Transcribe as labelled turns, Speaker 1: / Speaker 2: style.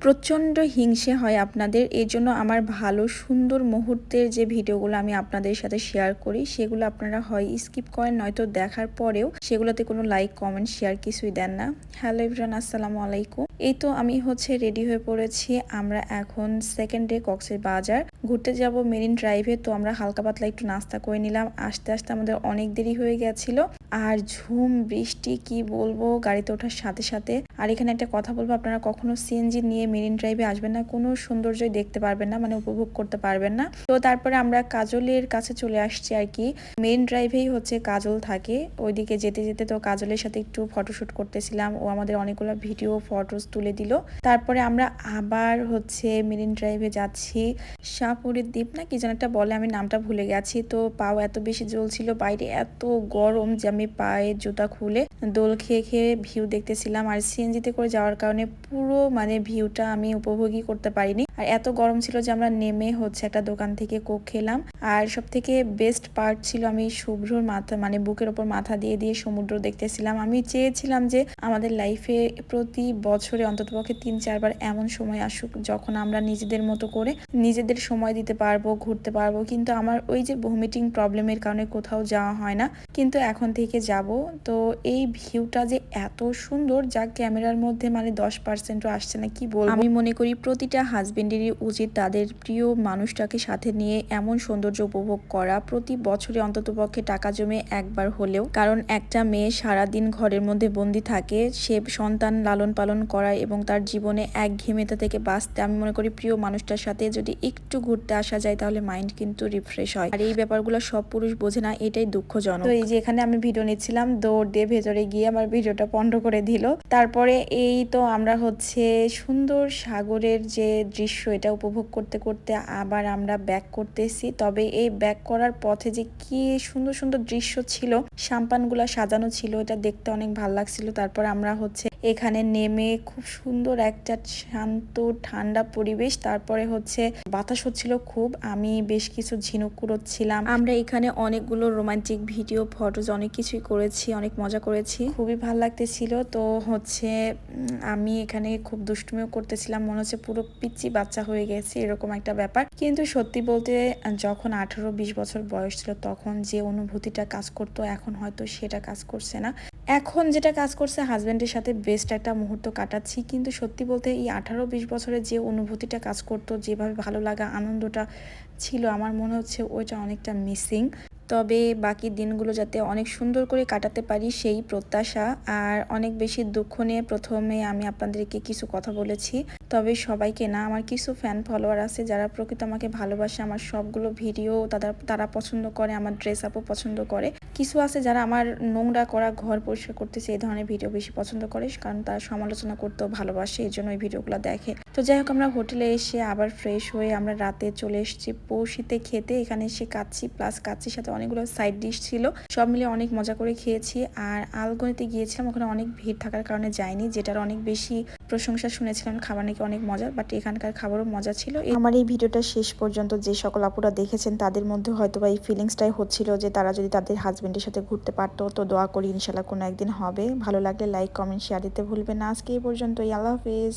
Speaker 1: প্রচণ্ড হিংসে হয় আপনাদের। এজন্য আমার ভালো সুন্দর মুহূর্তের যে ভিডিওগুলো আমি আপনাদের সাথে শেয়ার করি সেগুলো আপনারা হয় স্কিপ করেন, নয়তো দেখার পরেও সেগুলোতে কোনো লাইক কমেন্ট শেয়ার কিছুই দেন না। হ্যালো এভরিওয়ান, আসসালামু আলাইকুম। এই তো আমি রেডি হয়ে পড়েছি। আমরা এখন সেকেন্ড ডে কক্সবাজার ঘুরতে যাব মেরিন ড্রাইভে। তো আমরা হালকা পাতলা একটু নাস্তা করে নিলাম। আস্তে আস্তে আমাদের অনেক দেরি হয়ে গেছিল। আর ঝুম বৃষ্টি কি বলবো গাড়িতে ওঠার সাথে সাথে। আর এখানে একটা কথা বলবো, আপনারা কখনো সিএনজি নিয়ে মেরিন ড্রাইভে আসবেন না, কোনো সৌন্দর্যই দেখতে পারবেন না, মানে উপভোগ করতে পারবেন না। তো তারপরে আমরা কাজলের কাছে চলে আসছি আর কি। মেরিন ড্রাইভেই কাজল থাকে। ওইদিকে যেতে যেতে তো কাজলের সাথে একটু ফটোশুট করতেছিলাম। ও আমাদের অনেকগুলো ভিডিও ফটোস তুলে দিল। তারপরে আমরা আবার মেরিন ড্রাইভে যাচ্ছি। শাহপুরের দ্বীপ না কি যেন একটা বলে, আমি নামটা ভুলে গেছি। তো পাও এত বেশি জ্বলছিল, বাইরে এত গরম যে আমি পায়ে জুতা খুলে দোল খেয়ে খেয়ে ভিউ দেখতেছিলাম। আর সিএনজিতে করে যাওয়ার কারণে পুরো ভিউটা আমি উপভোগই করতে পারিনি। আর এত গরম ছিল যে আমরা নেমে একটা দোকান থেকে কোক খেলাম। আর সব থেকে বেস্ট পার্ট ছিল আমি শুভ্রর মাথা বুকের ওপর মাথা দিয়ে দিয়ে সমুদ্র দেখতেছিলাম। আমি চেয়েছিলাম যে আমাদের লাইফে প্রতি বছরে অন্ততপক্ষে 3-4 বার এমন সময় আসুক যখন আমরা নিজেদের মতো করে নিজেদের সময় দিতে পারবো, ঘুরতে পারবো। কিন্তু আমার ওই যে ভমিটিং প্রবলেমের কারণে কোথাও যাওয়া হয় না, কিন্তু এখন থেকে যাব। তো এই ভিউটা যে এত সুন্দর যা ক্যামেরার মধ্যে 10%ও আসছে না, কি বলবো। আমি মনে করি প্রতিটা হাজবেন্ডেরই উচিত তাদের প্রিয় মানুষটাকে সাথে নিয়ে এমন সৌন্দর্য উপভোগ করা, প্রতি বছরে অন্ততপক্ষে টাকা জমে একবার হলেও। কারণ একটা মেয়ে সারাদিন ঘরের মধ্যে বন্দি থাকে, সে সন্তান লালন পালন করা এবং তার জীবনে একঘেয়েমিতা থেকে বাঁচতে, আমি মনে করি প্রিয় মানুষটার সাথে যদি একটু ঘুরতে আসা যায় তাহলে মাইন্ড কিন্তু রিফ্রেশ হয়। আর এই ব্যাপারগুলো সব পুরুষ বোঝে না, এটাই দুঃখজনক। তো এই যে এখানে আমি ভিডিও নিচ্ছিলাম, দৌড় দিয়ে ভেতরে গিয়ে আমার ভিডিওটা বন্ধ করে দিল। তারপরে এই তো আমরা সুন্দর সাগরের যে দৃশ্য এটা উপভোগ করতে করতে আবার আমরা ব্যাক করতেছি। তবে এই ব্যাক করার পথে যে কি সুন্দর সুন্দর দৃশ্য ছিল, সাম্পানগুলা সাজানো ছিল, এটা দেখতে অনেক ভালো লাগছিল। তারপর আমরা এখানে নেমে খুব সুন্দর একটা শান্ত ঠান্ডা পরিবেশ। তারপরে বাতাস হচ্ছিল খুব। আমি বেশ কিছু ঝিনুক কুড়োচ্ছিলাম। আমরা এখানে অনেকগুলো রোমান্টিক ভিডিও ফটোজ অনেক কিছুই করেছি, অনেক মজা করেছি, খুবই ভালো লাগতেছিল। তো আমি এখানে খুব দুষ্টুমিও করতেছিলাম, মনে হচ্ছে পুরো পিচ্চি বাচ্চা হয়ে গেছে এরকম একটা ব্যাপার। কিন্তু সত্যি বলতে যখন 18-20 বছর বয়স ছিল তখন যে অনুভূতিটা কাজ করতো এখন হয়তো সেটা কাজ করছে না। এখন যেটা কাজ করছে, হাজব্যান্ডের সাথে বেস্ট একটা মুহূর্ত কাটাচ্ছি। কিন্তু সত্যি বলতে এই 18-20 বছরের যে অনুভূতিটা কাজ করতো, যেভাবে ভালো লাগা আনন্দটা ছিল, আমার মনে হচ্ছে ওইটা অনেকটা মিসিং। তবে বাকি দিনগুলো যাতে অনেক সুন্দর করে কাটাতে পারি সেই প্রত্যাশা। আর অনেক বেশি দুঃখ নিয়ে প্রথমে আমি আপনাদেরকে কিছু কথা বলেছি, তবে সবাইকে না, আমার কিছু ফ্যান ফলোয়ার আছে যারা প্রকৃত আমাকে ভালোবাসে, আমার সবগুলো ভিডিও তারা পছন্দ করে, আমার ড্রেস আপও পছন্দ করে। কিছু আছে যারা আমার নোংরা করা ঘর পরিষ্কার করতেছে এই ধরনের ভিডিও বেশি পছন্দ করে, কারণ তারা সমালোচনা করতেও ভালোবাসে, এই জন্য ওই ভিডিওগুলো দেখে। তো যাই হোক, আমরা হোটেলে এসে আবার ফ্রেশ হয়ে আমরা রাতে চলে এসেছি পৌষিতে খেতে। এখানে এসে কাচ্চি প্লাস কাচ্চির সাথে অনেকগুলো সাইড ডিশ ছিল, সব মিলে অনেক মজা করে খেয়েছি। আর আলগনিতে গিয়েছিলাম, ওখানে অনেক ভিড় থাকার কারণে যাইনি, যেটার অনেক বেশি প্রশংসা শুনেছিলাম, খাবার নাকি অনেক মজা, বাট এখানকার খাবারও মজা ছিল। আমার এই ভিডিওটা শেষ পর্যন্ত যে সকল আপুরা দেখেছেন তাদের মধ্যে হয়তো বা এই ফিলিংসটাই হচ্ছিল যে তারা যদি তাদের হাজবেন্ডের সাথে ঘুরতে পারতো। তো দোয়া করি ইনশাল্লাহ কোনো একদিন হবে। ভালো লাগলে লাইক কমেন্ট শেয়ার দিতে ভুলবেন না। আজকে এই পর্যন্তই, আল্লাহ হাফিজ।